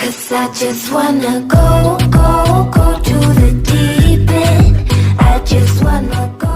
'Cause I just wanna go to the deep end. I just wanna go.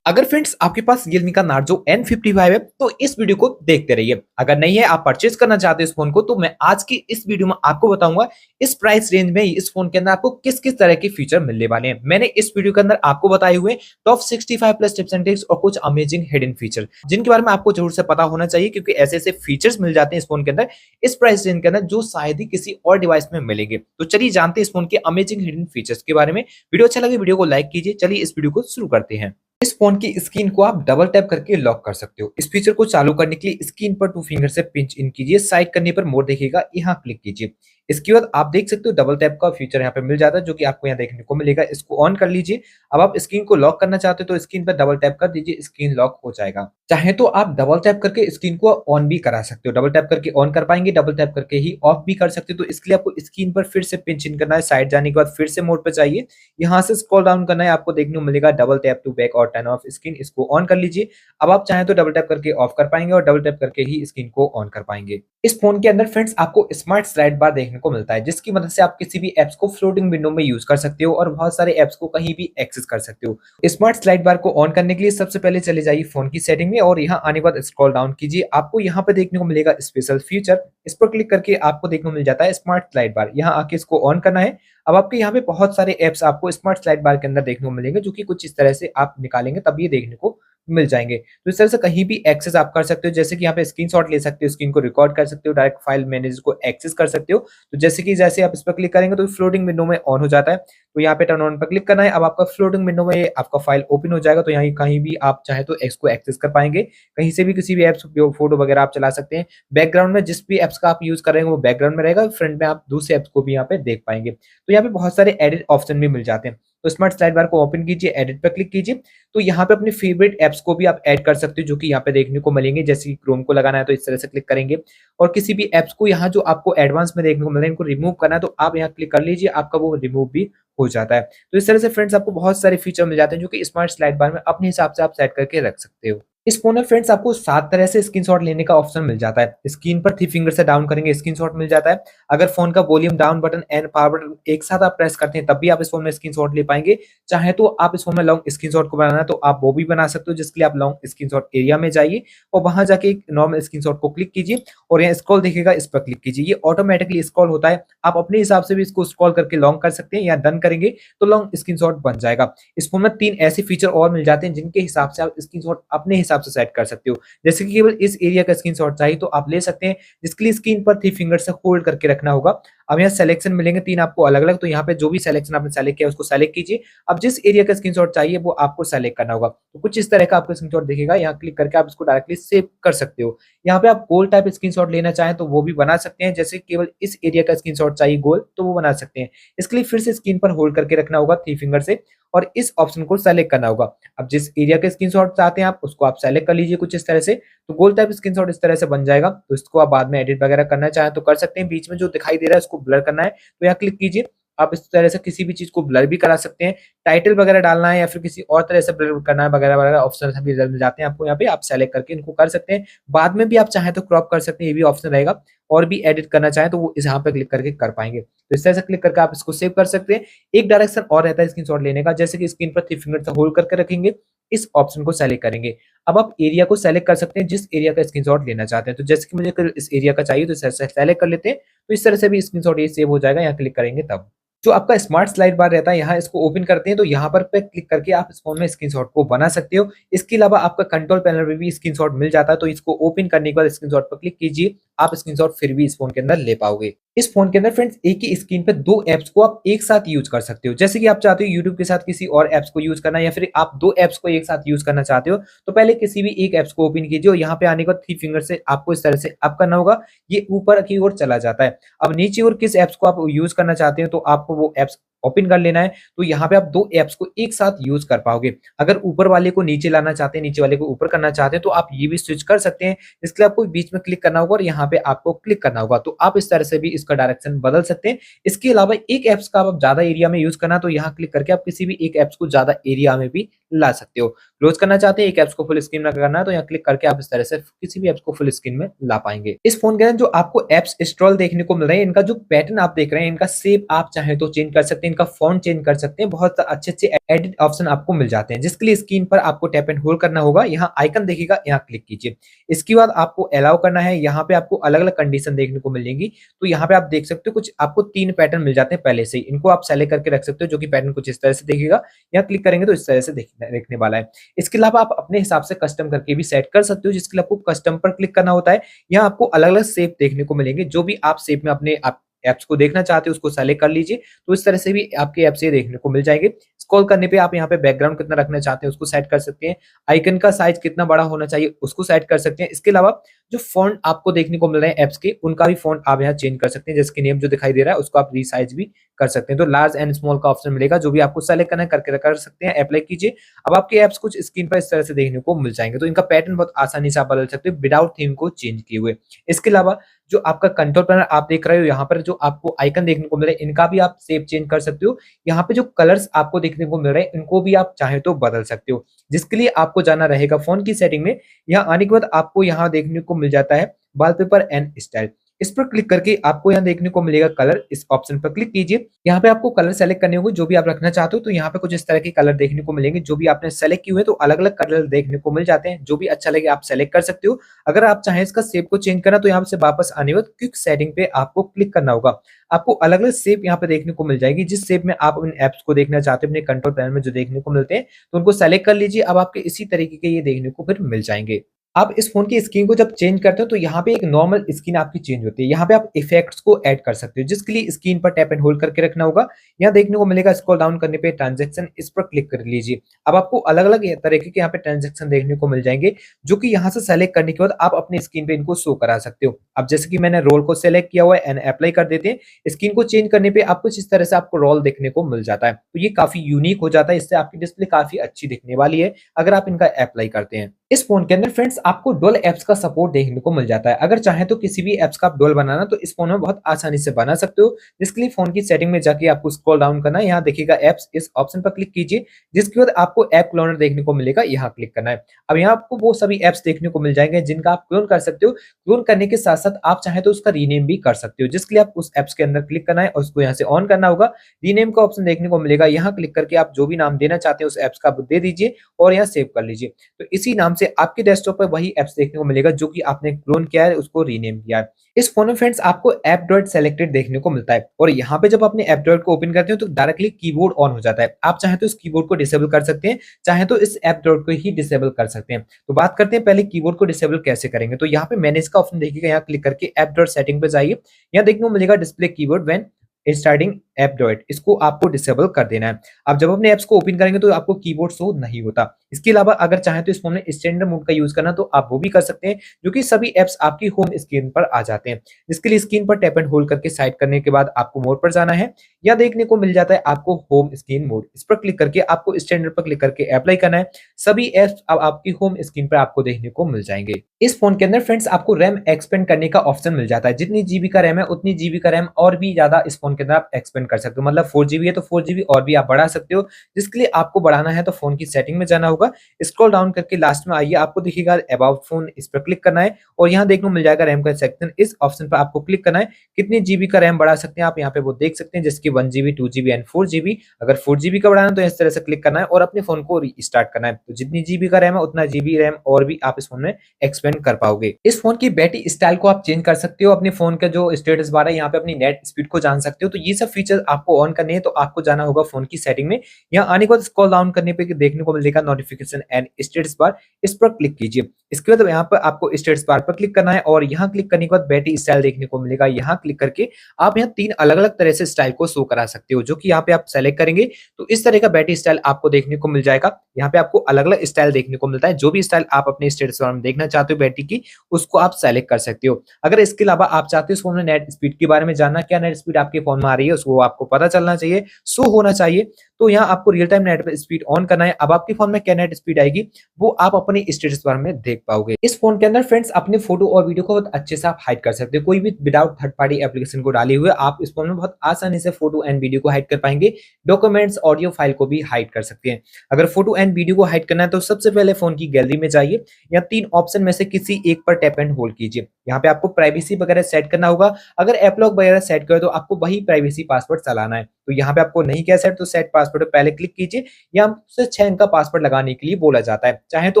अगर friends आपके पास Realme का Narzo N55 है तो इस वीडियो को देखते रहिए। अगर नहीं है, आप परचेज करना चाहते हैं इस फोन को, तो मैं आज की इस वीडियो में आपको बताऊंगा इस प्राइस रेंज में इस फोन के अंदर आपको किस किस तरह के फीचर मिलने वाले हैं। मैंने इस वीडियो के अंदर आपको बताए हुए top 65 plus tips and tricks और कुछ अमेजिंग हिडन फीचर, जिनके बारे में आपको जरूर से पता होना चाहिए, क्योंकि ऐसे ऐसे फीचर्स मिल जाते हैं इस फोन के अंदर इस प्राइस रेंज के अंदर जो शायद ही किसी और डिवाइस में मिलेंगे। तो चलिए जानते हैं इस फोन के अमेजिंग हिडन फीचर्स के बारे में। वीडियो अच्छा लगे वीडियो को लाइक कीजिए। चलिए इस वीडियो को शुरू करते हैं। इस फोन की स्क्रीन को आप डबल टैप करके लॉक कर सकते हो। इस फीचर को चालू करने के लिए स्क्रीन पर 2 फिंगर से पिंच इन कीजिए, साइड करने पर मोर दिखेगा, यहाँ क्लिक कीजिए। इसके बाद आप देख सकते हो डबल टैप का फीचर यहाँ पे मिल जाता है, जो कि आपको यहाँ देखने को मिलेगा। इसको ऑन कर लीजिए। अब आप स्क्रीन को लॉक करना चाहते हो तो स्क्रीन पर डबल टैप कर दीजिए, स्क्रीन लॉक हो जाएगा। चाहे तो आप डबल टैप करके स्क्रीन को ऑन भी करा सकते हो। डबल टैप करके ऑन कर पाएंगे, डबल टैप करके ही ऑफ भी कर सकते हो। तो इसके लिए आपको स्क्रीन पर फिर से पिंच इन करना है, साइड जाने के बाद फिर से मोड पर जाइए, यहाँ से स्क्रॉल डाउन करना है, आपको देखने को मिलेगा डबल टैप टू बैक और टर्न ऑफ स्क्रीन। इसको ऑन कर लीजिए। अब आप चाहें तो डबल टैप करके ऑफ कर पाएंगे और डबल टैप करके ही स्क्रीन को ऑन कर पाएंगे। इस फोन के अंदर फ्रेंड्स आपको स्मार्ट स्लाइड बार देखने को मिलता है, जिसकी मदद से आप किसी भी एप्स को फ्लोटिंग विंडो में यूज कर सकते हो और बहुत सारे एप्स को कहीं भी एक्सेस कर सकते हो। स्मार्ट स्लाइड बार को ऑन करने के लिए सबसे पहले चले जाइए फोन की सेटिंग में और यहाँ आने के बाद स्क्रॉल डाउन कीजिए। आपको यहाँ पे देखने को मिलेगा स्पेशल फीचर। इस पर क्लिक करके आपको देखने को मिल जाता है स्मार्ट स्लाइड बार। यहाँ आके इसको ऑन करना है। अब आपके यहाँ पे बहुत सारे एप्स आपको स्मार्ट स्लाइड बार के अंदर देखने को मिलेंगे, जो कि कुछ इस तरह से आप निकालेंगे तब ये देखने को मिल जाएंगे। तो इस तरह से कहीं भी एक्सेस आप कर सकते हो, जैसे कि यहाँ पे स्क्रीनशॉट ले सकते हो, स्क्रीन को रिकॉर्ड कर सकते हो, डायरेक्ट फाइल मैनेजर को एक्सेस कर सकते हो। तो जैसे आप इस पर क्लिक करेंगे तो फ्लोटिंग विंडो में ऑन हो जाता है। तो यहाँ पे टर्न ऑन पर क्लिक करना है। अब आपका फ्लोटिंग विंडो में आपका फाइल ओपन हो जाएगा। तो यहाँ कहीं भी आप चाहे तो इसको एक्सेस कर पाएंगे, कहीं से भी किसी भी एप्स फोटो वगैरह आप चला सकते हैं। बैकग्राउंड में जिस भी एप्स का आप यूज कर रहे हैं वो बैकग्राउंड में रहेगा, फ्रंट में आप दूसरे एप्स को भी यहाँ पे देख पाएंगे। तो यहाँ पे बहुत सारे एडिट ऑप्शन भी मिल जाते हैं। तो स्मार्ट स्लाइड बार को ओपन कीजिए, एडिट पर क्लिक कीजिए। तो यहाँ पे अपने फेवरेट एप्स को भी आप ऐड कर सकते हो, जो कि यहाँ पे देखने को मिलेंगे। जैसे कि क्रोम को लगाना है तो इस तरह से क्लिक करेंगे, और किसी भी एप्स को यहाँ जो आपको एडवांस में देखने को मिल रहा है इनको रिमूव करना है तो आप यहाँ क्लिक कर लीजिए, आपका वो रिमूव भी हो जाता है। तो इस तरह से फ्रेंड्स आपको बहुत सारे फीचर मिल जाते हैं, जो कि स्मार्ट स्लाइड बार में अपने हिसाब से आप सेट करके रख सकते हो। इस फोन में फ्रेंड्स आपको 7 तरह से स्क्रीनशॉट लेने का ऑप्शन मिल जाता है। स्क्रीन पर 3 फिंगर से डाउन करेंगे स्क्रीनशॉट मिल जाता है। अगर फोन का volume down button and power button एक साथ आप प्रेस करते हैं तब भी आप इस फोन में स्क्रीनशॉट ले पाएंगे। चाहे तो आप इस फोन में लॉन्ग स्क्रीनशॉट को बनाना है तो आप वो भी बना सकते हो, जिसके लिए आप लॉन्ग स्क्रीनशॉट एरिया में जाइए और वहां जाके एक नॉर्मल स्क्रीनशॉट को क्लिक कीजिए और यहाँ स्क्रॉल दिखेगा, इस पर क्लिक कीजिए। ये ऑटोमेटिकली स्क्रॉल होता है। आप अपने हिसाब से भी इसको स्क्रॉल करके लॉन्ग कर सकते हैं, या डन करेंगे तो लॉन्ग स्क्रीनशॉट बन जाएगा। इस फोन में 3 ऐसे फीचर और मिल जाते हैं जिनके हिसाब से आप स्क्रीनशॉट अपने हिसाब से सेट कर सकते हो। जैसे कि केवल इस एरिया का स्क्रीनशॉट चाहिए तो आप ले सकते हैं, जिसके लिए स्क्रीन पर 3 फिंगर से होल्ड करके रखना होगा। अब यहाँ सिलेक्शन मिलेंगे 3 आपको अलग अलग, तो यहाँ पे जो भी सिलेक्शन आपने सेलेक्ट किया उसको सेलेक्ट कीजिए। अब जिस एरिया का स्क्रीनशॉट चाहिए वो आपको सेलेक्ट करना होगा। तो कुछ इस तरह का आपको स्क्रीनशॉट दिखेगा, यहाँ क्लिक करके आप इसको डायरेक्टली सेव कर सकते हो। यहाँ पे आप गोल टाइप स्क्रीनशॉट लेना चाहें तो वो भी बना सकते हैं, जैसे केवल इस एरिया का स्क्रीनशॉट चाहिए गोल तो वो बना सकते हैं। इसके लिए फिर से स्क्रीन पर होल्ड करके रखना होगा 3 फिंगर से और इस ऑप्शन को सेलेक्ट करना होगा। अब जिस एरिया का स्क्रीनशॉट चाहते हैं आप उसको आप सेलेक्ट कर लीजिए कुछ इस तरह से, तो गोल टाइप स्क्रीनशॉट इस तरह से बन जाएगा। तो इसको आप बाद में एडिट वगैरह करना चाहें तो कर सकते हैं। बीच में जो दिखाई दे रहा है उसको ब्लर करना है तो यहाँ क्लिक कीजिए। आप इस तरह से किसी भी चीज को ब्लर भी करा सकते हैं, टाइटल वगैरह डालना है या फिर किसी और तरह से ब्लर करना है वगैरह वगैरह ऑप्शन भी मिल जाते हैं आपको। यहाँ पे आप सेलेक्ट करके इनको कर सकते हैं। बाद में भी आप चाहें तो क्रॉप कर सकते हैं, ये भी ऑप्शन रहेगा। और भी एडिट करना चाहें तो वो इस यहाँ पे क्लिक करके कर पाएंगे। तो इस तरह से क्लिक करके आप इसको सेव कर सकते हैं। एक डायरेक्शन और रहता है स्क्रीनशॉट लेने का, जैसे कि स्क्रीन पर 3 फिंगर से होल्ड करके रखेंगे, इस ऑप्शन को सेलेक्ट करेंगे। अब आप एरिया को सेलेक्ट कर सकते हैं जिस एरिया का स्क्रीनशॉट लेना चाहते हैं। तो जैसे कि मुझे इस एरिया का चाहिए तो सेलेक्ट कर लेते हैं, तो इस तरह से भी स्क्रीनशॉट ये सेव हो जाएगा। यहाँ क्लिक करेंगे तब जो आपका स्मार्ट स्लाइड बार रहता है, यहाँ इसको ओपन करते हैं तो यहाँ पर पे क्लिक करके आप इस फोन में स्क्रीनशॉट को बना सकते हो। इसके अलावा आपका कंट्रोल पैनल में भी स्क्रीनशॉट मिल जाता है, तो इसको ओपन करने के बाद स्क्रीनशॉट पर क्लिक कीजिए, आप स्क्रीनशॉट फिर भी इस फोन के अंदर ले पाओगे। इस फोन के अंदर फ्रेंड्स एक ही स्क्रीन पे 2 एप्स को आप एक साथ यूज कर सकते हो। जैसे कि आप चाहते हो यूट्यूब के साथ किसी और एप्स को यूज करना, या फिर आप 2 एप्स को एक साथ यूज करना चाहते हो, तो पहले किसी भी एक एप्स को ओपन कीजिए और यहाँ पे आने के बाद 3 फिंगर से आपको इस तरह से अप करना होगा, ये ऊपर की ओर चला जाता है। अब नीचे और किस एप्स को आप यूज करना चाहते हो तो आपको वो एप्स ओपन कर लेना है, तो यहाँ पे आप दो ऐप्स को एक साथ यूज कर पाओगे। अगर ऊपर वाले को नीचे लाना चाहते हैं, नीचे वाले को ऊपर करना चाहते हैं, तो आप ये भी स्विच कर सकते हैं। इसके लिए आपको बीच में क्लिक करना होगा और यहाँ पे आपको क्लिक करना होगा, तो आप इस तरह से भी इसका डायरेक्शन बदल सकते हैं। इसके अलावा एक ऐप्स का आप ज्यादा एरिया में यूज करना, तो यहाँ क्लिक करके आप किसी भी एक ऐप्स को ज्यादा एरिया में भी ला सकते हो। क्लोज करना चाहते हैं, एक ऐप्स को फुल स्क्रीन में करना है, तो यहाँ क्लिक करके आप इस तरह से किसी भी ऐप्स को फुल स्क्रीन में ला पाएंगे। इस फोन के अंदर जो आपको ऐप्स इंस्टॉल देखने को मिल रहे हैं, इनका जो पैटर्न आप देख रहे हैं, इनका शेप आप चाहे तो चेंज कर सकते हैं, इनका फॉन्ट चेंज कर सकते हैं, बहुत अच्छे अच्छे एडिट ऑप्शन आपको मिल जाते हैं, जिसके लिए स्क्रीन पर आपको टैप एंड होल्ड करना होगा। यहाँ आइकन देखिएगा, यहाँ क्लिक कीजिए। इसके बाद आपको अलाउ करना है। यहाँ पे आपको अलग अलग कंडीशन देखने को मिलेंगी, तो यहाँ पे आप देख सकते हो कुछ आपको 3 पैटर्न मिल जाते हैं पहले से ही। इनको आप सेलेक्ट करके रख सकते हो, जो कि पैटर्न कुछ इस तरह से देखिएगा। यहाँ क्लिक करेंगे तो इस तरह से देखने वाला है। इसके अलावा आप अपने हिसाब से कस्टम करके भी सेट कर सकते हो, जिसके लिए आपको कस्टम पर क्लिक करना होता है। यहाँ आपको अलग अलग शेप देखने को मिलेंगे, जो भी आप शेप में अपने ऐप्स को देखना चाहते हो उसको सेलेक्ट कर लीजिए, तो इस तरह से भी आपके ऐप से देखने को मिल जाएंगे। स्क्रॉल करने पे आप यहाँ पे बैकग्राउंड कितना रखना चाहते हैं उसको सेट कर सकते हैं, आइकन का साइज कितना बड़ा होना चाहिए उसको सेट कर सकते हैं। इसके अलावा जो फॉन्ट आपको देखने को मिल रहे हैं ऐप्स के, उनका भी फॉन्ट आप यहाँ चेंज कर सकते हैं। जैसे कि नेम जो दिखाई दे रहा है उसको आप रीसाइज भी कर सकते हैं, तो लार्ज एंड स्मॉल का ऑप्शन मिलेगा, जो भी आपको सेलेक्ट करना है करके कर सकते हैं। अप्लाई कीजिए। अब आपके ऐप्स कुछ स्क्रीन पर इस तरह से देखने को मिल जाएंगे, तो इनका पैटर्न बहुत आसानी से आप बदल सकते हो विदाउट थीम को चेंज किए हुए। इसके अलावा जो आपका कंट्रोल पैनल आप देख रहे हो, यहाँ पर जो आपको आइकन देखने को मिल रहे हैं, इनका भी आप शेप चेंज कर सकते हो। यहाँ पे जो कलर्स आपको देखने को मिल रहे हैं, इनको भी आप चाहे तो बदल सकते हो, जिसके लिए आपको जाना रहेगा फोन की सेटिंग में। यहाँ आने के बाद आपको यहाँ देखने को मिल जाता है वॉलपेपर एंड स्टाइल। इस पर क्लिक करके आपको यहाँ देखने को मिलेगा कलर। इस ऑप्शन पर क्लिक कीजिए। यहाँ पे आपको कलर सेलेक्ट करने होंगे जो भी आप रखना चाहते हो, तो यहाँ पे कुछ इस तरह के कलर देखने को मिलेंगे। जो भी आपने सेलेक्ट किए हुए तो अलग अलग कलर देखने को मिल जाते हैं, जो भी अच्छा लगे आप सेलेक्ट कर सकते हो। अगर आप चाहें इसका शेप को चेंज करना, तो यहाँ से वापस आने के बाद क्विक सेटिंग पे आपको क्लिक करना होगा। आपको अलग अलग शेप यहाँ पे देखने को मिल जाएगी, जिस शेप में आप अपने ऐप्स को देखना चाहते हो, अपने कंट्रोल पैनल में जो देखने को मिलते हैं, तो उनको सेलेक्ट कर लीजिए। अब आपके इसी तरीके के ये देखने को फिर मिल जाएंगे। आप इस फोन की स्क्रीन को जब चेंज करते हो, तो यहाँ पे एक नॉर्मल स्क्रीन आपकी चेंज होती है। यहाँ पे आप इफेक्ट्स को ऐड कर सकते हो, जिसके लिए स्क्रीन पर टैप एंड होल्ड करके रखना होगा। यहाँ देखने को मिलेगा स्क्रॉल डाउन करने पे ट्रांजैक्शन, इस पर क्लिक कर लीजिए। अब आपको अलग अलग तरीके के यहाँ पे ट्रांजैक्शन देखने को मिल जाएंगे, जो कि यहाँ से सेलेक्ट करने के बाद आप अपने स्क्रीन पे इनको शो करा सकते हो। अब जैसे कि मैंने रोल को सेलेक्ट किया हुआ है एंड अप्लाई कर देते हैं। स्क्रीन को चेंज करने पे आप कुछ इस तरह से आपको रोल देखने को मिल जाता है, तो ये काफी यूनिक हो जाता है। इससे आपकी डिस्प्ले काफी अच्छी दिखने वाली है अगर आप इनका अप्लाई करते हैं। इस फोन के अंदर फ्रेंड्स आपको डुअल ऐप्स का सपोर्ट देखने को मिल जाता है। अगर चाहे तो किसी भी ऐप्स का आप डुअल बनाना, तो इस फोन में बहुत आसानी से बना सकते हो, जिसके लिए फोन की सेटिंग में जाके आपको स्क्रॉल डाउन करना है। यहाँ देखिएगा ऐप्स, इस ऑप्शन पर क्लिक कीजिए, जिसके बाद आपको ऐप क्लोनर देखने को मिलेगा, यहाँ क्लिक करना है। अब यहाँ आपको वो सभी ऐप्स देखने को मिल जाएंगे जिनका आप क्लोन कर सकते हो। क्लोन करने के साथ साथ आप चाहे तो उसका रीनेम भी कर सकते हो, जिसके लिए आप उस ऐप्स के अंदर क्लिक करना है और उसको यहाँ से ऑन करना होगा। रीनेम का ऑप्शन देखने को मिलेगा, यहाँ क्लिक करके आप जो भी नाम देना चाहते हैं उस ऐप्स का दे दीजिए और यहाँ सेव कर लीजिए। तो इसी नाम से आपके डेस्कटॉप पर वही ऐप्स देखने को मिलेगा जो कि आपने क्लोन किया है, उसको रीनेम किया है। इस फोन में फ्रेंड्स आपको ऐप ड्रॉइड सेलेक्टेड देखने को मिलता है, और यहाँ पे जब अपने ऐप ड्रॉइड को ओपन करते हो तो डायरेक्टली कीबोर्ड ऑन हो जाता है। आप चाहे तो इस कीबोर्ड को डिसेबल कर सकते हैं, चाहे तो इस ऐप ड्रॉइड को ही डिसेबल कर सकते हैं। तो बात करते हैं पहले कीबोर्ड को डिसेबल कैसे करेंगे। तो यहाँ पे मैनेज का ऑप्शन देखिएगा, यहाँ क्लिक करके ऐप ड्रॉइड सेटिंग पे जाइए। यहाँ देखने को मिलेगा display keyboard when starting app droid, इसको आपको डिसेबल कर देना है। आप जब अपने ऐप्स को ओपन करेंगे तो आपको कीबोर्ड शो नहीं होता। इसके अलावा अगर चाहें तो इस फोन में स्टैंडर्ड मोड का यूज करना, तो आप वो भी कर सकते हैं, जो कि सभी ऐप्स आपकी होम स्क्रीन पर आ जाते हैं। जिसके लिए स्क्रीन पर टैप एंड होल्ड करके साइड करने के बाद आपको मोड पर जाना है। या देखने को मिल जाता है आपको होम स्क्रीन मोड, इस पर क्लिक करके आपको स्टैंडर्ड पर क्लिक करके अप्लाई करना है। सभी ऐप्स अब आपकी होम स्क्रीन पर आपको देखने को मिल जाएंगे। इस फोन के अंदर फ्रेंड्स आपको रैम एक्सपेंड करने का ऑप्शन मिल जाता है। जितनी जीबी का रैम है उतनी जीबी का रैम और भी ज्यादा इस फोन के अंदर आप एक्सपेंड कर सकते हो। मतलब 4 GB है तो 4 GB और भी आप बढ़ा सकते हो। जिसके लिए आपको बढ़ाना है तो फोन की सेटिंग में जाना होगा, स्क्रॉल डाउन करके लास्ट में आइए, आपको दिखेगा अबाउट फोन, इस पर क्लिक करना है और यहाँ देखने को मिल जाएगा रैम का सेक्शन। इस ऑप्शन पर आपको क्लिक करना है। कितनी जीबी का रैम बढ़ा सकते हैं आप यहाँ पे वो देख सकते हैं, जैसे कि 1 GB 2 GB एंड 4 GB। अगर 4 GB का बढ़ाना तो इस तरह से क्लिक करना है और अपने फोन को रीस्टार्ट करना है। तो जितनी जीबी का रैम है उतना जीबी रैम और भी आप इस फोन में एक्सपेंड कर पाओगे। इस फोन की बैटरी स्टाइल को आप चेंज कर सकते हो, अपने फोन का जो स्टेटस बार है यहाँ पे अपनी नेट स्पीड को जान सकते हो। तो ये सब फीचर आपको ऑन करने हैं, तो आपको जाना होगा फोन की सेटिंग में। यहाँ आने के बाद स्क्रॉल डाउन करने पे देखने को मिलेगा नोटिफिकेशन एंड स्टेटस बार, इस पर क्लिक कीजिए। इसके बाद यहाँ पर आपको स्टेटस बार पर क्लिक करना है और यहाँ क्लिक करने के बाद बैटरी स्टाइल देखने को मिलेगा। यहाँ क्लिक करके आप यहाँ 3 अलग अलग तरह से स्टाइल को शो करा सकते हो, जो कि यहाँ पे आप सेलेक्ट करेंगे तो इस तरह का बैटरी स्टाइल आपको देखने को मिल जाएगा। यहाँ पे आपको अलग अलग स्टाइल देखने को मिलता है, जो भी स्टाइल आप अपने स्टेटस बार में देखना चाहते हो बैटरी की, उसको आप सेलेक्ट कर सकते हो। अगर इसके अलावा आप चाहते हो इस फोन में नेट स्पीड के बारे में जानना, क्या नेट स्पीड आपके फोन में आ रही है, उसको आपको पता चलना चाहिए, शो होना चाहिए। तो यहाँ आपको real time net speed on करना है। अब आपके फोन में क्या नेट स्पीड आएगी वो आप अपने स्टेटस बार में देख पाओगे। इस फोन के अंदर फ्रेंड्स अपने फोटो और वीडियो को बहुत अच्छे से आप हाइड कर सकते हो। कोई भी विदाउट थर्ड पार्टी एप्लीकेशन को डाले हुए आप इस फोन में बहुत आसानी से फोटो एंड वीडियो को हाइड कर पाएंगे। डॉक्यूमेंट्स, ऑडियो फाइल को भी हाइड कर सकते हैं। अगर फोटो एंड वीडियो को हाइड करना है तो सबसे पहले फोन की गैलरी में जाइए, या 3 ऑप्शन में से किसी एक पर टैप एंड होल्ड कीजिए। यहाँ पे आपको प्राइवेसी वगैरह सेट करना होगा। अगर ऐप लॉक वगैरह सेट करो तो आपको वही प्राइवेसी पासवर्ड चलाना है। तो यहाँ पे आपको नहीं किया सेट तो सेट पासवर्ड पे पहले क्लिक कीजिए। यहाँ से 6 अंक का पासवर्ड लगाने के लिए बोला जाता है। चाहे तो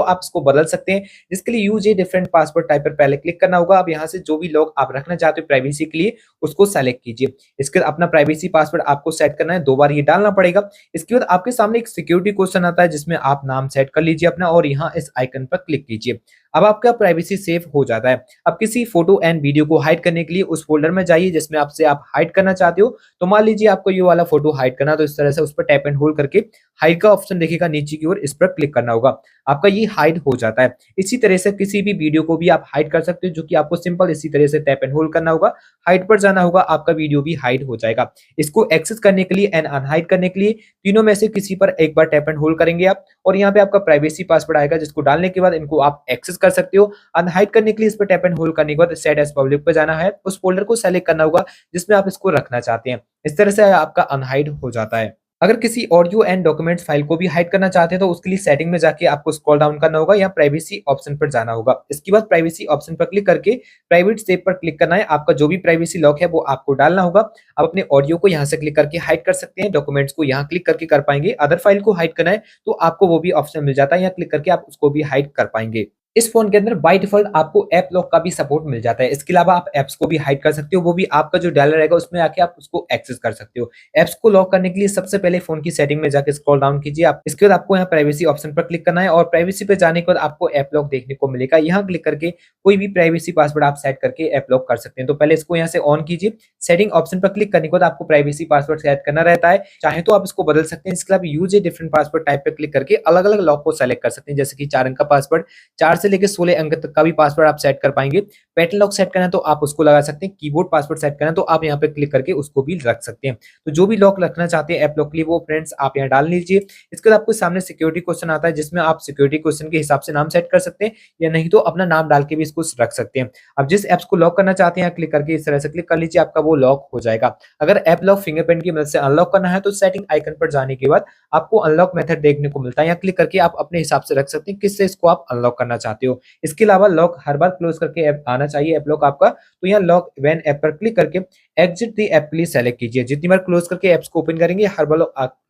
आप इसको बदल सकते हैं, जिसके लिए use a different password type पर पहले क्लिक करना होगा। अब यहाँ से जो भी लॉक आप रखना चाहते हो प्राइवेसी के लिए उसको सेलेक्ट कीजिए। इसके बाद अपना प्राइवेसी पासवर्ड आपको सेट करना है, 2 बार ये डालना पड़ेगा। इसके बाद आपके सामने एक सिक्योरिटी क्वेश्चन आता है जिसमें आप नाम सेट कर लीजिए अपना, और यहाँ इस आइकन पर क्लिक कीजिए। अब आपका प्राइवेसी सेफ हो जाता है। अब किसी फोटो एंड वीडियो को हाइड करने के लिए उस फोल्डर में जाइए जिसमें आपसे आप हाइड करना चाहते हो। तो मान लीजिए आपको ये वाला फोटो हाइड करना, तो इस तरह से उस पर टैप एंड होल्ड करके हाइड का ऑप्शन दिखेगा नीचे की ओर, इस पर क्लिक करना होगा। आपका ये हाइड हो जाता है। इसी तरह से किसी भी वीडियो को भी आप हाइड कर सकते हो, जो कि आपको सिंपल इसी तरह से टैप एंड होल्ड करना होगा, हाइड पर जाना होगा, आपका वीडियो भी हाइड हो जाएगा। इसको एक्सेस करने के लिए एंड अनहाइड करने के लिए तीनों में से किसी पर एक बार टैप एंड होल्ड करेंगे आप, और यहाँ पे आपका प्राइवेसी पासवर्ड आएगा जिसको डालने के बाद इनको आप एक्सेस कर सकते हो। अनहाइड करने के लिए इस पर टैप एंड होल्ड करने के बाद सेट एज पब्लिक पर जाना है, उस फोल्डर को सेलेक्ट करना होगा जिसमें आप इसको रखना चाहते हैं। इस तरह से आपका अनहाइड हो जाता है। अगर किसी ऑडियो एंड डॉक्यूमेंट्स फाइल को भी हाइड करना चाहते हैं तो उसके लिए सेटिंग में जाके आपको स्क्रॉल डाउन करना होगा, या प्राइवेसी ऑप्शन पर जाना होगा। इसके बाद प्राइवेसी ऑप्शन पर क्लिक करके प्राइवेट सेव पर क्लिक करना है। आपका जो भी प्राइवेसी लॉक है वो आपको डालना होगा। आप अपने ऑडियो को यहाँ से क्लिक करके हाइड कर सकते हैं, डॉक्यूमेंट्स को यहाँ क्लिक करके कर पाएंगे। अदर फाइल को हाइड करना है तो आपको वो भी ऑप्शन मिल जाता है, यहाँ क्लिक करके आप उसको भी हाइड कर पाएंगे। इस फोन के अंदर बाय डिफॉल्ट आपको ऐप लॉक का भी सपोर्ट मिल जाता है। इसके अलावा आप ऐप्स को भी हाइड कर सकते हो, वो भी आपका जो डायलर रहेगा उसमें आके आप उसको एक्सेस कर सकते हो। ऐप्स को लॉक करने के लिए सबसे पहले फोन की सेटिंग में जाके स्क्रॉल डाउन कीजिए आप। इसके बाद आपको यहाँ प्राइवेसी ऑप्शन पर क्लिक करना है, और प्राइवेसी पे जाने के बाद आपको ऐप लॉक देखने को मिलेगा। यहाँ क्लिक करके कोई भी प्राइवेसी पासवर्ड आप सेट करके ऐप लॉक कर सकते हैं। तो पहले इसको यहाँ से ऑन कीजिए। सेटिंग ऑप्शन पर क्लिक करने के बाद आपको प्राइवेसी पासवर्ड सेट करना रहता है। चाहे तो आप इसको बदल सकते हैं। इसके अलावा use a different password type पे क्लिक करके अलग अलग लॉक को सेलेक्ट कर सकते हैं, जैसे कि 4 अंक का पासवर्ड, 4 से लेकर 16 अंक का भी पासवर्ड आप सेट कर पाएंगे। पैटर्न लॉक सेट करना है तो आप उसको लगा सकते हैं। कीबोर्ड पासवर्ड सेट करना है तो आप यहाँ पे क्लिक करके उसको भी रख सकते हैं। तो जो भी लॉक रखना चाहते हैं ऐप लॉक के लिए वो फ्रेंड्स आप यहाँ डाल लीजिए। इसके बाद आपको सामने सिक्योरिटी क्वेश्चन आता है जिसमें आप सिक्योरिटी क्वेश्चन के हिसाब से नाम सेट कर सकते हैं, या नहीं तो अपना नाम डाल के भी इसको रख सकते हैं। अब जिस एप्स को लॉक करना चाहते हैं क्लिक करके इस तरह से क्लिक कर लीजिए, आपका वो लॉक हो जाएगा। अगर ऐप लॉक फिंगरप्रिंट की मदद से अनलॉक करना है तो सेटिंग आइकन पर जाने के बाद आपको अनलॉक मेथड देखने को मिलता है। यहाँ क्लिक करके आप अपने हिसाब से रख सकते हैं किससे इसको आप अनलॉक करना चाहते हो। इसके अलावा लॉक हर बार क्लोज करके ऐप आना चाहिए ऐप लॉक आपका। तो यहाँ लॉक व्हेन ऐप पर क्लिक करके exit the app please select कीजिए। जितनी बार क्लोज करके ऐप्स को ओपन करेंगे हर बार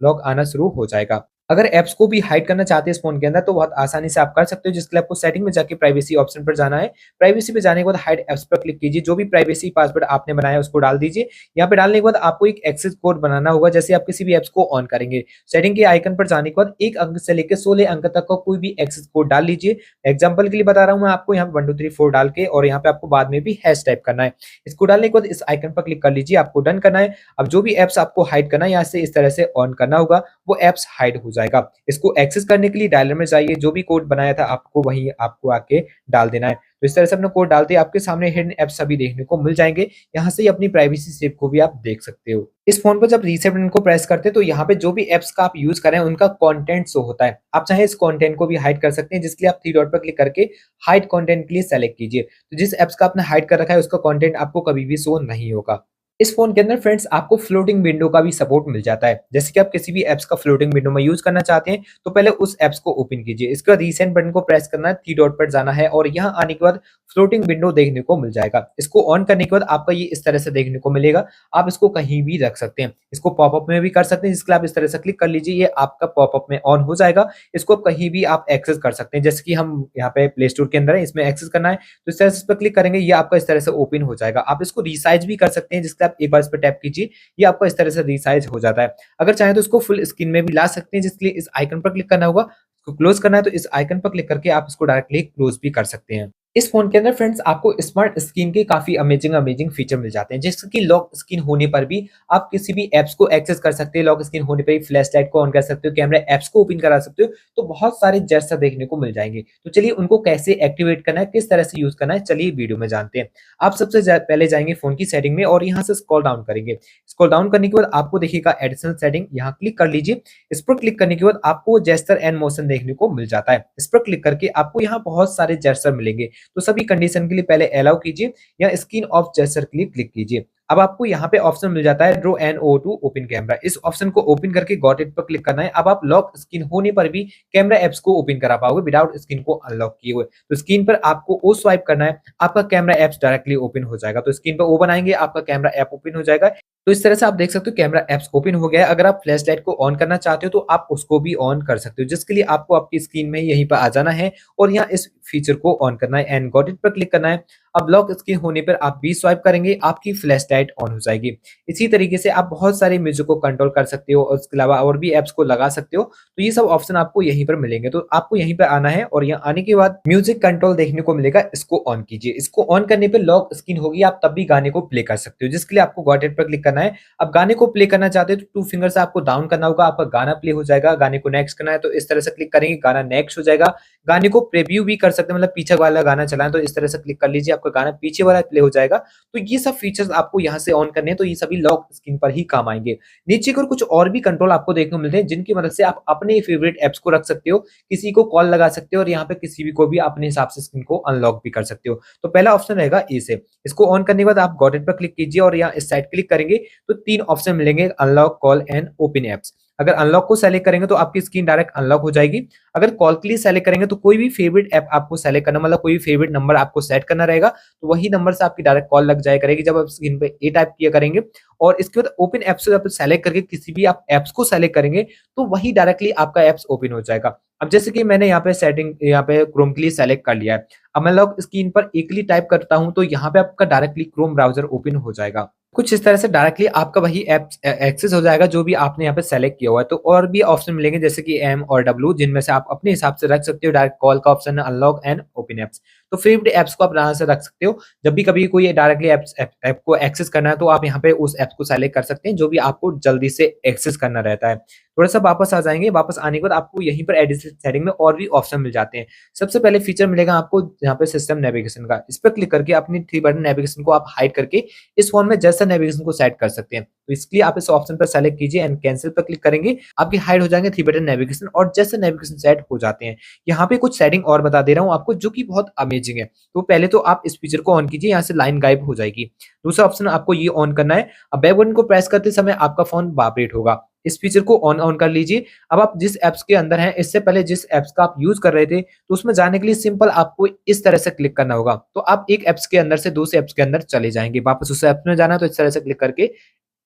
लॉक आना शुरू हो जाएगा। अगर ऐप्स को भी हाइड करना चाहते हैं इस फोन के अंदर तो बहुत आसानी से आप कर सकते हो, जिसके लिए आपको सेटिंग में जाके प्राइवेसी ऑप्शन पर जाना है। प्राइवेसी पे जाने के बाद हाइड ऐप्स पर क्लिक कीजिए। जो भी प्राइवेसी पासवर्ड आपने बनाया है उसको डाल दीजिए। यहाँ पे डालने के बाद आपको एक एक्सेस कोड बनाना होगा जैसे आप किसी भी ऐप्स को ऑन करेंगे। सेटिंग के आइकन पर जाने के बाद 1 अंक से लेकर 16 अंक तक का कोई भी एक्सेस कोड डाल लीजिए। एग्जाम्पल के लिए बता रहा हूँ मैं आपको, यहाँ पे 1 2 3 4 डाल के, और यहाँ पे आपको बाद में भी हैश टाइप करना है। इसको डालने के बाद इस आइकन पर क्लिक कर लीजिए, आपको डन करना है। अब जो भी एप्स आपको हाइड करना है यहाँ से इस तरह से ऑन करना होगा, वो एप्स हाइड हो जाएगा। इसको एक्सेस करने के लिए डायलर में जाइए, जो भी कोड बनाया था आपको वही आपको आके डाल देना है। तो इस तरह से अपना कोड डालते आपके सामने हिडन ऐप्स सभी देखने को मिल जाएंगे। यहाँ से अपनी प्राइवेसी सेव को भी आप देख सकते हो। इस फोन पर जब रीसेट बटन को प्रेस करते हैं तो यहाँ पे जो भी एप्स का आप यूज करें उनका कंटेंट शो होता है। आप चाहे इस कंटेंट को भी हाइड कर सकते हैं, जिसके लिए आप 3 डॉट पर क्लिक करके हाइड कंटेंट के लिए सेलेक्ट कीजिए। तो जिस एप्स का आपने हाइड कर रखा है उसका कंटेंट आपको कभी भी शो नहीं होगा। इस फोन के अंदर फ्रेंड्स आपको फ्लोटिंग विंडो का भी सपोर्ट मिल जाता है। जैसे कि आप किसी भी एप्स का फ्लोटिंग विंडो में यूज करना चाहते हैं तो पहले उस एप्स को ओपन कीजिए। इसके बाद रीसेंट बटन को प्रेस करना है, 3 डॉट पर जाना है और यहाँ आने के बाद फ्लोटिंग विंडो देखने को मिल जाएगा। इसको ऑन करने के बाद आपका ये इस तरह से देखने को मिलेगा। आप इसको कहीं भी रख सकते हैं, इसको पॉपअप में भी कर सकते हैं, जिसके लिए आप इस तरह से क्लिक कर लीजिए, ये आपका पॉपअप में ऑन हो जाएगा। इसको कहीं भी आप एक्सेस कर सकते हैं। जैसे कि हम यहाँ पे प्ले स्टोर के अंदर है, इसमें एक्सेस करना है तो इस तरह से इस पर क्लिक करेंगे, ये आपका इस तरह से ओपन हो जाएगा। आप इसको रिसाइज भी कर सकते हैं, जिसके आप एक बार इस पर टैप कीजिए, ये आपका इस तरह से रिसाइज हो जाता है। अगर चाहे तो इसको फुल स्क्रीन में भी ला सकते हैं, जिसके लिए इस आइकन पर क्लिक करना होगा। क्लोज करना है तो इस आइकन पर क्लिक करके आप इसको डायरेक्टली क्लोज भी कर सकते हैं। इस फोन के अंदर फ्रेंड्स आपको स्मार्ट स्क्रीन के काफ़ी अमेजिंग फीचर मिल जाते हैं, जैसे कि लॉक स्क्रीन होने पर भी आप किसी भी ऐप्स को एक्सेस कर सकते हैं। लॉक स्क्रीन होने पे ही फ्लैश लाइट को ऑन कर सकते हो, कैमरा ऐप्स को ओपन करा सकते हो, तो बहुत सारे जेस्चर देखने को मिल जाएँगे। तो चलिए उनको कैसे एक्टिवेट करना है, किस तरह से यूज़ करना है, चलिए वीडियो में जानते हैं। आप सबसे पहले जाएँगे फ़ोन की सेटिंग में और यहाँ से स्क्रॉल डाउन करेंगे। स्क्रॉल डाउन करने के बाद आपको देखिएगा एडिशनल सेटिंग, यहाँ क्लिक कर लीजिए। इस पर क्लिक करने के बाद आपको जेस्चर एंड मोशन देखने को मिल जाता है। इस पर क्लिक करके आपको यहाँ बहुत सारे जेस्चर मिलेंगे। तो सभी कंडीशन के लिए पहले अलाउ कीजिए या स्क्रीन ऑफ जेस्चर के लिए क्लिक कीजिए। अब आपको यहाँ पे ऑप्शन मिल जाता है draw N O to open camera. इस ऑप्शन को ओपन करके गॉट इट पर क्लिक करना है। अब आप लॉक स्क्रीन होने पर भी कैमरा ऐप्स को ओपन करा पाओगे विदाउट स्क्रीन को अनलॉक किए हुए। तो स्क्रीन पर आपको ओ स्वाइप करना है, आपका कैमरा ऐप्स डायरेक्टली ओपन हो जाएगा। तो स्क्रीन पर ओ बनाएंगे, आपका कैमरा ऐप ओपन हो जाएगा। तो इस तरह से आप देख सकते हो कैमरा ऐप्स ओपन हो गया है। अगर आप फ्लैश लाइट को ऑन करना चाहते हो तो आप उसको भी ऑन कर सकते हो, जिसके लिए आपको आपकी स्क्रीन में यहीं पर आ जाना है और यहाँ इस फीचर को ऑन करना है एंड गॉट इट पर क्लिक करना है। अब लॉक स्क्रीन होने पर आप भी स्वाइप करेंगे, आपकी फ्लैश लाइट ऑन हो जाएगी। इसी तरीके से आप बहुत सारे म्यूजिक को कंट्रोल कर सकते हो और उसके अलावा और भी ऐप्स को लगा सकते हो। तो ये सब ऑप्शन आपको यहीं पर मिलेंगे। तो आपको यहीं पर आना है और यहाँ आने के बाद म्यूजिक कंट्रोल देखने को मिलेगा, इसको ऑन कीजिए। इसको ऑन करने पर लॉक स्क्रीन होगी, आप तब भी गाने को प्ले कर सकते हो, जिसके लिए आपको गॉट इट पर क्लिक करना है। अब गाने को प्ले करना चाहते हो तो टू फिंगर से आपको डाउन करना होगा, आपका गाना प्ले हो जाएगा। गाने को नेक्स्ट करना है तो इस तरह से क्लिक करेंगे, गाना नेक्स्ट हो जाएगा। गाने को प्रीव्यू भी कर सकते हैं, मतलब पीछे वाला गाना चला है तो इस तरह से क्लिक कर लीजिए, आपका गाना पीछे वाला प्ले हो जाएगा। तो ये सब फीचर्स आपको यहाँ से ऑन करने हैं, तो ये सभी लॉक स्क्रीन पर ही काम आएंगे। नीचे की ओर कुछ और भी कंट्रोल आपको देखने को मिलते हैं, जिनकी मदद से आप अपने फेवरेट ऐप्स को रख सकते हो, किसी को कॉल लगा सकते हो और यहाँ पे किसी भी को भी अपने हिसाब से स्क्रीन को अनलॉक भी कर सकते हो। तो पहला ऑप्शन रहेगा ए से। इसको ऑन करने के बाद आप गॉट इट पर क्लिक कीजिए और यहाँ इस साइड क्लिक करेंगे तो 3 ऑप्शन मिलेंगे, unlock, call and open apps. अगर अनलॉक को सेलेक्ट करेंगे तो आपकी स्क्रीन डायरेक्ट अनलॉक हो जाएगी। अगर कॉल के लिए सेलेक्ट करेंगे तो कोई भी फेवरेट ऐप आपको सेलेक्ट करना, मतलब कोई भी फेवरेट नंबर आपको सेट करना रहेगा, तो वही नंबर से आपकी डायरेक्ट कॉल लग जाया करेगी जब आप स्क्रीन पे ए टाइप किया करेंगे। और इसके बाद ओपन ऐप्स से आप सेलेक्ट करके किसी भी आप ऐप्स को सेलेक्ट करेंगे तो वही डायरेक्टली आपका ऐप्स ओपन हो जाएगा। अब जैसे कि मैंने यहाँ पे सेटिंग यहाँ पे क्रोम के लिए सेलेक्ट कर लिया है। अब मैं लॉक स्क्रीन पर एकली टाइप करता हूँ तो यहाँ पे आपका डायरेक्टली क्रोम ब्राउज़र ओपन हो जाएगा। कुछ इस तरह से डायरेक्टली आपका वही ऐप्स एक्सेस हो जाएगा जो भी आपने यहाँ पे सेलेक्ट किया हुआ है। तो और भी ऑप्शन मिलेंगे जैसे कि एम और डब्ल्यू, जिनमें से आप अपने हिसाब से रख सकते हो। डायरेक्ट कॉल का ऑप्शन है, अनलॉक एंड ओपन ऐप्स। तो फेवरेट ऐप्स को आप यहाँ से रख सकते हो। जब भी कभी कोई डायरेक्टली ऐप को एक्सेस करना है तो आप यहाँ पे उस ऐप को सेलेक्ट कर सकते हैं जो भी आपको जल्दी से एक्सेस करना रहता है। थोड़ा सा वापस आ जाएंगे, वापस आने के बाद आपको यहीं पर एडिशनल सेटिंग में और भी ऑप्शन मिल जाते हैं। सबसे पहले फीचर मिलेगा आपको यहाँ पे सिस्टम नेविगेशन का। इस पर क्लिक करके अपनी 3 बटन नेविगेशन को आप हाइड करके इस फोन में जैसा नेविगेशन को सेट कर सकते हैं। तो इसके लिए आप इस ऑप्शन पर सेलेक्ट कीजिए एंड कैंसिल पर क्लिक करेंगे, आपकी हाइड हो जाएंगे 3 बटन नेविगेशन और जैसे नेविगेशन सेट हो जाते हैं। यहाँ पे कुछ सेटिंग और बता दे रहा हूँ आपको जो कि बहुत अमेजिंग है। तो पहले तो आप इस फीचर को ऑन कीजिए, यहाँ से लाइन गायब हो जाएगी। दूसरा ऑप्शन आपको ये ऑन करना है। अब बैक बटन को प्रेस करते समय आपका फोन वाइब्रेट होगा, इस फीचर को ऑन कर लीजिए। अब आप जिस ऐप्स के अंदर हैं, इससे पहले जिस ऐप्स का आप यूज कर रहे थे तो उसमें जाने के लिए सिंपल आपको इस तरह से क्लिक करना होगा। तो आप एक ऐप्स के अंदर से दूसरे ऐप्स के अंदर चले जाएंगे। वापस उस ऐप्स में जाना है तो इस तरह से क्लिक करके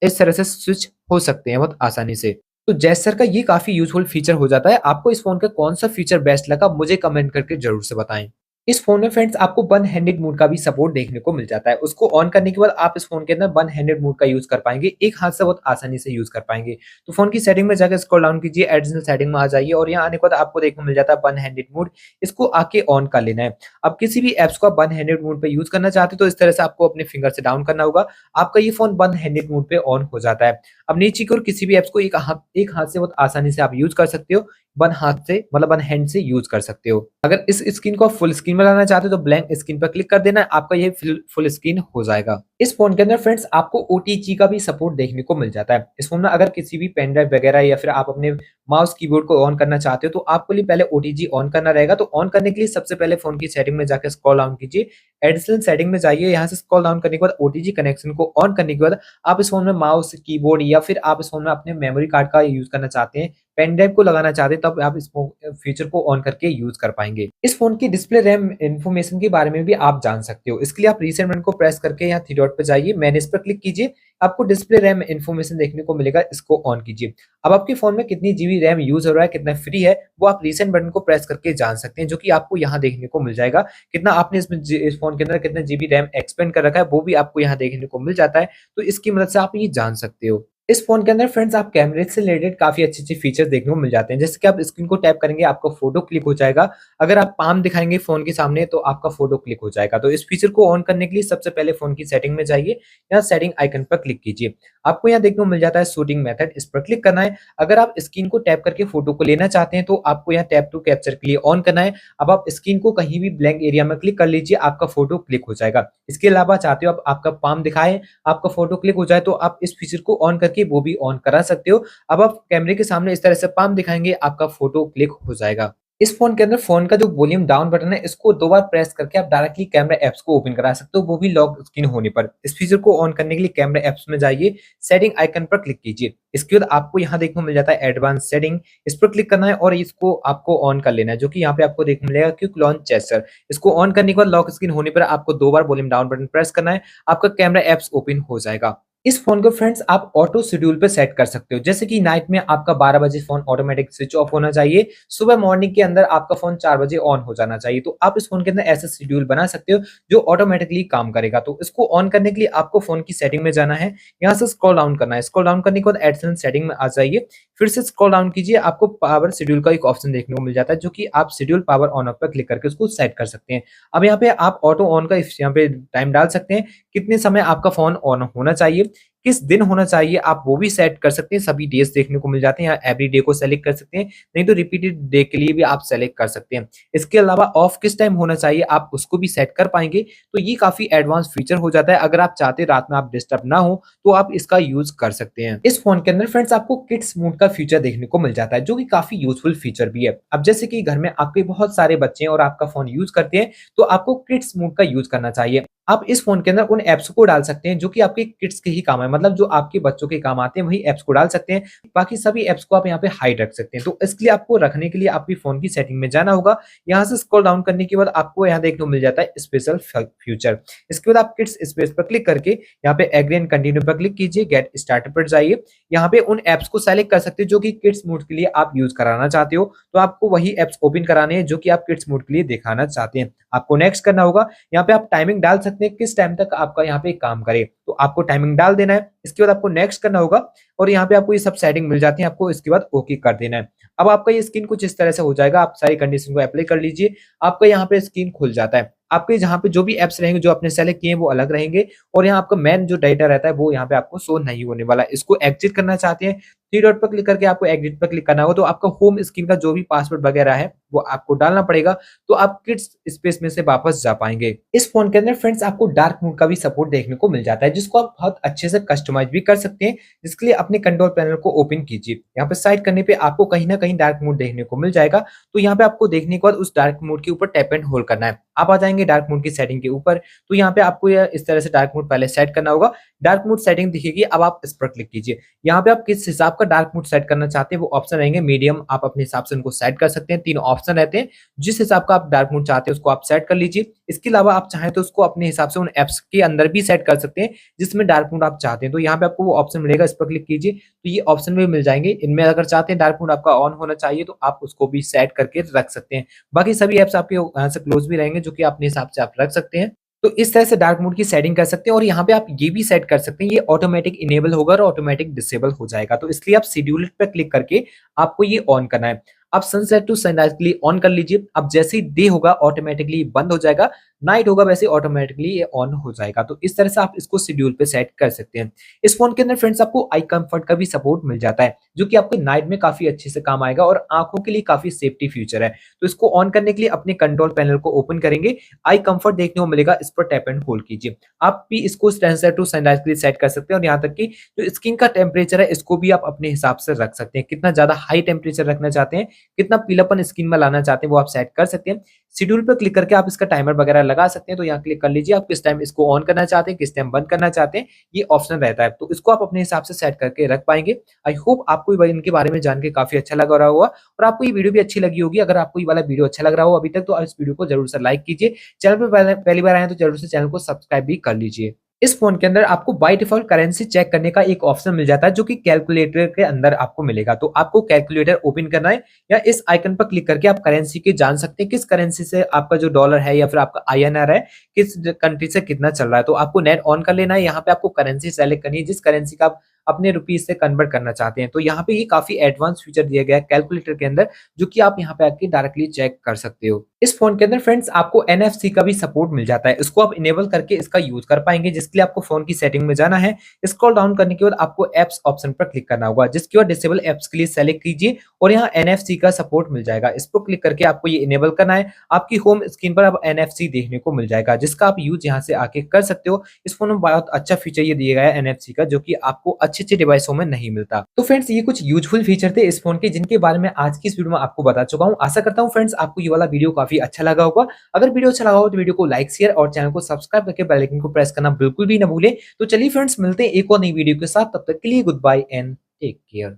इस तरह से स्विच हो सकते हैं बहुत आसानी से। तो जेस्चर का ये काफी यूजफुल फीचर हो जाता है। आपको इस फोन का कौन सा फीचर बेस्ट लगा मुझे कमेंट करके जरूर से बताएं। इस फोन में फ्रेंड्स आपको वन हैंडेड मोड का भी सपोर्ट देखने को मिल जाता है। उसको ऑन करने के बाद आप इस फोन के अंदर वन हैंडेड मोड का यूज कर पाएंगे, एक हाथ से बहुत आसानी से यूज कर पाएंगे। तो फोन की सेटिंग में जाकर स्क्रॉल डाउन कीजिए, एडिशनल सेटिंग में आ जाइए और यहाँ आने के बाद आपको देखने को मिल जाता है वन हैंडेड मोड। इसको आके ऑन कर लेना है। अब किसी भी एप्स को आप वन हैंडेड मोड पे यूज करना चाहते हो तो इस तरह से आपको अपने फिंगर से डाउन करना होगा, आपका ये फोन वन हैंडेड मोड पे ऑन हो जाता है। अब नीचे की ओर किसी भी एप्स को एक हाथ से बहुत आसानी से आप यूज कर सकते हो, वन हाथ से मतलब वन हैंड से यूज कर सकते हो। अगर इस स्क्रीन को आप फुल स्क्रीन में लाना चाहते हो तो ब्लैंक स्क्रीन पर क्लिक कर देना है, आपका ये फुल स्क्रीन हो जाएगा। इस फोन के अंदर फ्रेंड्स आपको ओटीजी का भी सपोर्ट देखने को मिल जाता है। इस फोन में अगर किसी भी पेन ड्राइव वगैरह या फिर आप अपने माउस कीबोर्ड को ऑन करना चाहते हो तो आपको लिए पहले ओटीजी ऑन करना रहेगा। तो ऑन करने के लिए सबसे पहले फोन की सेटिंग में जाकर स्क्रॉल डाउन कीजिए, एडिशनल सेटिंग में जाइए, यहाँ से स्क्रॉल डाउन करने के बाद ओटीजी कनेक्शन को ऑन करने के बाद आप इस फोन में माउस कीबोर्ड या फिर आप इस फोन में अपने मेमोरी कार्ड का यूज करना चाहते हैं, पेन ड्राइव को लगाना चाहते हैं, तब आप इस फीचर को ऑन करके यूज कर पाएंगे। इस फोन की डिस्प्ले रैम इन्फॉर्मेशन के बारे में भी आप जान सकते हो। इसके लिए आप रीसेंट बटन को प्रेस करके यहाँ थ्री डॉट पे जाइए, मैनेज पर क्लिक कीजिए, आपको डिस्प्ले रैम इन्फॉर्मेशन देखने को मिलेगा, इसको ऑन कीजिए। अब आपके फोन में कितनी जीबी रैम यूज हो रहा है, कितना फ्री है, वो आप रीसेंट बटन को प्रेस करके जान सकते हैं, जो कि आपको यहाँ देखने को मिल जाएगा। कितना आपने इस फोन के अंदर कितना जीबी रैम एक्सपेंड कर रखा है वो भी आपको यहाँ देखने को मिल जाता है। तो इसकी मदद से आप ये जान सकते हो। इस फोन के अंदर फ्रेंड्स आप कैमरे से रिलेटेड काफी अच्छे फीचर देखने को मिल जाते हैं, जैसे कि आप स्क्रीन को टैप करेंगे आपका फोटो क्लिक हो जाएगा। अगर आप पाम दिखाएंगे फोन के सामने तो आपका फोटो क्लिक हो जाएगा। तो इस फीचर को ऑन करने के लिए सबसे पहले फोन की सेटिंग में जाइए, यहाँ सेटिंग आइकन पर क्लिक कीजिए। आपको यहाँ देखने को मिल जाता है शूटिंग मेथड, इस पर क्लिक करना है। अगर आप स्क्रीन को टैप करके फोटो को लेना चाहते हैं तो आपको यहाँ टैप टू कैप्चर के लिए ऑन करना है। अब आप स्क्रीन को कहीं भी ब्लैंक एरिया में क्लिक कर लीजिए, आपका फोटो क्लिक हो जाएगा। इसके अलावा चाहते हो आप आपका पाम दिखाए, आपका फोटो क्लिक हो जाए, तो आप इस फीचर को ऑन करके वो भी ऑन करा सकते हो। अब आप कैमरे के सामने इस तरह से पाम दिखाएंगे, आपका फोटो क्लिक हो जाएगा। इस फोन के अंदर फोन का जो वॉल्यूम डाउन बटन है, इसको 2 बार प्रेस करके आप डायरेक्टली कैमरा ऐप्स को ओपन करा सकते हो, वो भी लॉक स्क्रीन होने पर। इस फीचर को ऑन करने के लिए कैमरा ऐप्स में जाइए, सेटिंग आइकन पर क्लिक कीजिए। इसके बाद आपको यहाँ देखने को मिल जाता है एडवांस सेटिंग, इस पर क्लिक करना है और इसको आपको ऑन कर लेना है, जो कि यहाँ पे आपको देखने मिलेगा क्विक लॉन्च जेस्चर। इसको ऑन करने के बाद लॉक स्क्रीन होने पर आपको 2 बार वॉल्यूम डाउन बटन प्रेस करना है, आपका कैमरा ऐप्स ओपन हो जाएगा। इस फोन को फ्रेंड्स आप ऑटो शेड्यूल पे सेट कर सकते हो, जैसे कि नाइट में आपका 12 बजे फोन ऑटोमेटिक स्विच ऑफ होना चाहिए, सुबह मॉर्निंग के अंदर आपका फोन 4 बजे ऑन हो जाना चाहिए। तो आप इस फोन के अंदर ऐसा शेड्यूल बना सकते हो जो ऑटोमेटिकली काम करेगा। तो इसको ऑन करने के लिए आपको फोन की सेटिंग में जाना है, यहाँ से स्क्रॉल डाउन करना है। स्क्रॉल डाउन करने के बाद एडिशनल सेटिंग में आ जाइए, फिर से स्क्रॉल डाउन कीजिए, आपको पावर शेड्यूल का एक ऑप्शन देखने को मिल जाता है, जो कि आप शेड्यूल पावर ऑन ऑफ पर क्लिक करके उसको सेट कर सकते हैं। अब यहाँ पे आप ऑटो ऑन का यहाँ पे टाइम डाल सकते हैं, कितने समय आपका फोन ऑन होना चाहिए, किस दिन होना चाहिए, आप वो भी सेट कर सकते हैं। सभी डेज देखने को मिल जाते हैं, यहाँ एवरी डे को सेलेक्ट कर सकते हैं, नहीं तो रिपीटेड डे के लिए भी आप सेलेक्ट कर सकते हैं। इसके अलावा ऑफ किस टाइम होना चाहिए आप उसको भी सेट कर पाएंगे। तो ये काफी एडवांस फीचर हो जाता है। अगर आप चाहते हैं रात में आप डिस्टर्ब ना हो तो आप इसका यूज कर सकते हैं। इस फोन के अंदर फ्रेंड्स आपको किड्स मोड का फीचर देखने को मिल जाता है, जो कि काफी यूजफुल फीचर भी है। अब जैसे कि घर में आपके बहुत सारे बच्चे हैं और आपका फोन यूज करते हैं, तो आपको किड्स मोड का यूज करना चाहिए। आप इस फोन के अंदर उन ऐप्स को डाल सकते हैं जो कि आपके किड्स के ही काम है, मतलब जो आपके बच्चों के काम आते हैं वही ऐप्स को डाल सकते हैं। बाकी सभी ऐप्स को आप यहाँ पे हाइड रख सकते हैं। तो इसके लिए आपको रखने के लिए आपकी फोन की सेटिंग में जाना होगा, यहाँ से स्क्रॉल डाउन करने के बाद आपको यहाँ देखने को मिल जाता है स्पेशल फ्यूचर। इसके बाद आप किड्स स्पेस पर क्लिक करके यहाँ पे एग्री एंड कंटिन्यू पर क्लिक कीजिए, गेट स्टार्टेड पर जाइए। यहाँ पे उन ऐप्स को सेलेक्ट कर सकते हैं जो कि किड्स मोड के लिए आप यूज कराना चाहते हो। तो आपको वही ऐप्स ओपन कराने हैं जो कि आप किड्स मोड के लिए दिखाना चाहते हैं। आपको नेक्स्ट करना होगा, यहाँ पे आप टाइमिंग डाल सकते हैं किस टाइम तक आपका यहाँ पे काम करे, तो आपको टाइमिंग डाल देना है। इसके बाद आपको नेक्स्ट करना होगा और यहाँ पे आपको ये सब सेटिंग मिल जाती है, आपको इसके बाद ओके कर देना है। अब आपका ये स्क्रीन कुछ इस तरह से हो जाएगा, आप सारी कंडीशन को अप्लाई कर लीजिए, आपका यहाँ पे स्क्रीन खुल जाता है। आपके जहाँ पे जो भी एप्स रहेंगे जो आपने सेलेक्ट किए हैं वो अलग रहेंगे, और यहाँ आपका मेन जो डाटा रहता है वो यहाँ पे आपको शो नहीं होने वाला। इसको एग्जिट करना चाहते हैं, 3 डॉट पर क्लिक करके आपको एग्जिट पर क्लिक करना होगा। तो आपका होम स्क्रीन का जो भी पासवर्ड वगैरह है वो आपको डालना पड़ेगा, तो आप किड्स स्पेस में से वापस जा पाएंगे। इस फोन के अंदर फ्रेंड्स आपको डार्क मोड का भी सपोर्ट देखने को मिल जाता है, जिसको आप बहुत अच्छे से कस्टमाइज भी कर सकते हैं। जिसके लिए अपने कंट्रोल पैनल को ओपन कीजिए, यहाँ पे साइड करने पे आपको कहीं ना कहीं डार्क मोड देखने को मिल जाएगा। तो यहाँ पे आपको देखने के बाद उस डार्क मोड के ऊपर टैप एंड होल्ड करना है। आप आ जाएंगे डार्क मोड की सेटिंग के ऊपर, तो यहाँ पे आपको इस तरह से डार्क मोड पहले सेट करना होगा। डार्क मोड सेटिंग दिखेगी, अब आप इस पर क्लिक कीजिए। यहाँ पे आप किस हिसाब का डार्क मोड सेट करना चाहते हैं वो ऑप्शन रहेंगे, मीडियम आप अपने हिसाब से उनको सेट कर सकते हैं। 3 ऑप्शन रहते हैं, जिस हिसाब का आप डार्क मोड चाहते हैं उसको आप सेट कर लीजिए। इसके अलावा आप चाहें तो उसको अपने हिसाब से उन एप्स के अंदर भी सेट कर सकते हैं जिसमें डार्क मोड आप चाहते हैं। तो यहाँ पे आपको वो ऑप्शन मिलेगा, इस पर क्लिक कीजिए तो ये ऑप्शन भी मिल जाएंगे। इनमें अगर चाहते हैं डार्क मोड आपका ऑन होना चाहिए तो आप उसको भी सेट करके रख सकते हैं। बाकी सभी एप्स आपके यहाँ से क्लोज भी रहेंगे, जो कि अपने हिसाब से आप रख सकते हैं। तो इस तरह से डार्क मोड की सेटिंग कर सकते हैं, और यहाँ पे आप ये भी सेट कर सकते हैं, ये ऑटोमेटिक इनेबल होगा और ऑटोमेटिक डिसेबल हो जाएगा। तो इसलिए आप शेड्यूल पे क्लिक करके आपको ये ऑन करना है। आप सनसेट टू सनराइज के लिए ऑन कर लीजिए। अब जैसे ही डे होगा ऑटोमेटिकली बंद हो जाएगा, नाइट होगा वैसे ऑटोमेटिकली ये ऑन हो जाएगा। तो इस तरह से आप इसको शेड्यूल पे सेट कर सकते हैं। इस फोन के अंदर फ्रेंड्स आपको आई कंफर्ट का भी सपोर्ट मिल जाता है, जो कि आपको नाइट में काफी अच्छे से काम आएगा और आंखों के लिए काफी सेफ्टी फीचर है। तो इसको ऑन करने के लिए अपने कंट्रोल पैनल को ओपन करेंगे, आई कंफर्ट देखने को मिलेगा, इस पर टैप एंड होल्ड कीजिए। आप भी इसको सनसेट टू सनराइज के लिए सेट कर सकते हैं, और यहाँ तक कि जो स्किन का टेम्परेचर है इसको भी आप अपने हिसाब से रख सकते हैं। कितना ज्यादा हाई टेम्परेचर रखना चाहते हैं, कितना पीलापन स्किन में लाना चाहते हैं वो आप सेट कर सकते हैं। शेड्यूल पर क्लिक करके आप इसका टाइमर वगैरह लगा सकते हैं। तो यहाँ क्लिक कर लीजिए, आप किस टाइम इसको ऑन करना चाहते हैं, किस टाइम बंद करना चाहते हैं, ये ऑप्शन रहता है। तो इसको आप अपने हिसाब से सेट करके रख पाएंगे। आई होप आपको इनके बारे में जान के काफी अच्छा लग रहा होगा और आपको ये वीडियो भी अच्छी लगी होगी। अगर आपको ये वाला वीडियो अच्छा लग रहा हो अभी तक, तो इस वीडियो को जरूर से लाइक कीजिए। चैनल पर पहली बार आए तो जरूर से चैनल को सब्सक्राइब भी कर लीजिए। इस फोन के अंदर आपको बाय डिफॉल्ट करेंसी चेक करने का एक ऑप्शन मिल जाता है, जो कि कैलकुलेटर के अंदर आपको मिलेगा। तो आपको कैलकुलेटर ओपन करना है, या इस आइकन पर क्लिक करके आप करेंसी के जान सकते हैं किस करेंसी से आपका जो डॉलर है या फिर आपका INR है किस कंट्री से कितना चल रहा है। तो आपको नेट ऑन कर लेना है, यहाँ पे आपको करेंसी सेलेक्ट करनी है, जिस करेंसी का आप अपने रुपीज से कन्वर्ट करना चाहते हैं तो यहाँ पे ये काफी एडवांस फीचर दिया गया है कैलकुलेटर के अंदर, जो कि आप यहाँ पे आके डायरेक्टली चेक कर सकते हो। इस फोन के अंदर फ्रेंड्स आपको NFC का भी सपोर्ट मिल जाता है, इसको आप इनेबल करके इसका यूज कर पाएंगे, जिसके लिए आपको फोन की सेटिंग में जाना है। स्क्रॉल डाउन करने के बाद आपको एप्स ऑप्शन पर क्लिक करना होगा, जिसके बाद डिसेबल एप्स के लिए सेलेक्ट कीजिए और यहाँ NFC का सपोर्ट मिल जाएगा। इस पर क्लिक करके आपको ये इनेबल करना है। आपकी होम स्क्रीन पर अब NFC देखने को मिल जाएगा, जिसका आप यूज यहाँ से आके कर सकते हो। इस फोन में बहुत अच्छा फीचर ये दिया गया है NFC का, जो कि आपको अच्छे डिवाइसों में नहीं मिलता। तो फ्रेंड्स ये कुछ यूजफुल फीचर थे इस फोन के, जिनके बारे में आज की इस वीडियो में आपको बता चुका हूँ। आशा करता हूँ फ्रेंड्स आपको ये वाला वीडियो काफी अच्छा लगा होगा। अगर वीडियो अच्छा लगा हो तो वीडियो को लाइक, शेयर और चैनल को सब्सक्राइब करके बेल आइकन को प्रेस करना बिल्कुल भी ना भूलें। तो चलिए फ्रेंड्स मिलते हैं एक और नई वीडियो के साथ, तब तक के लिए good bye and take care.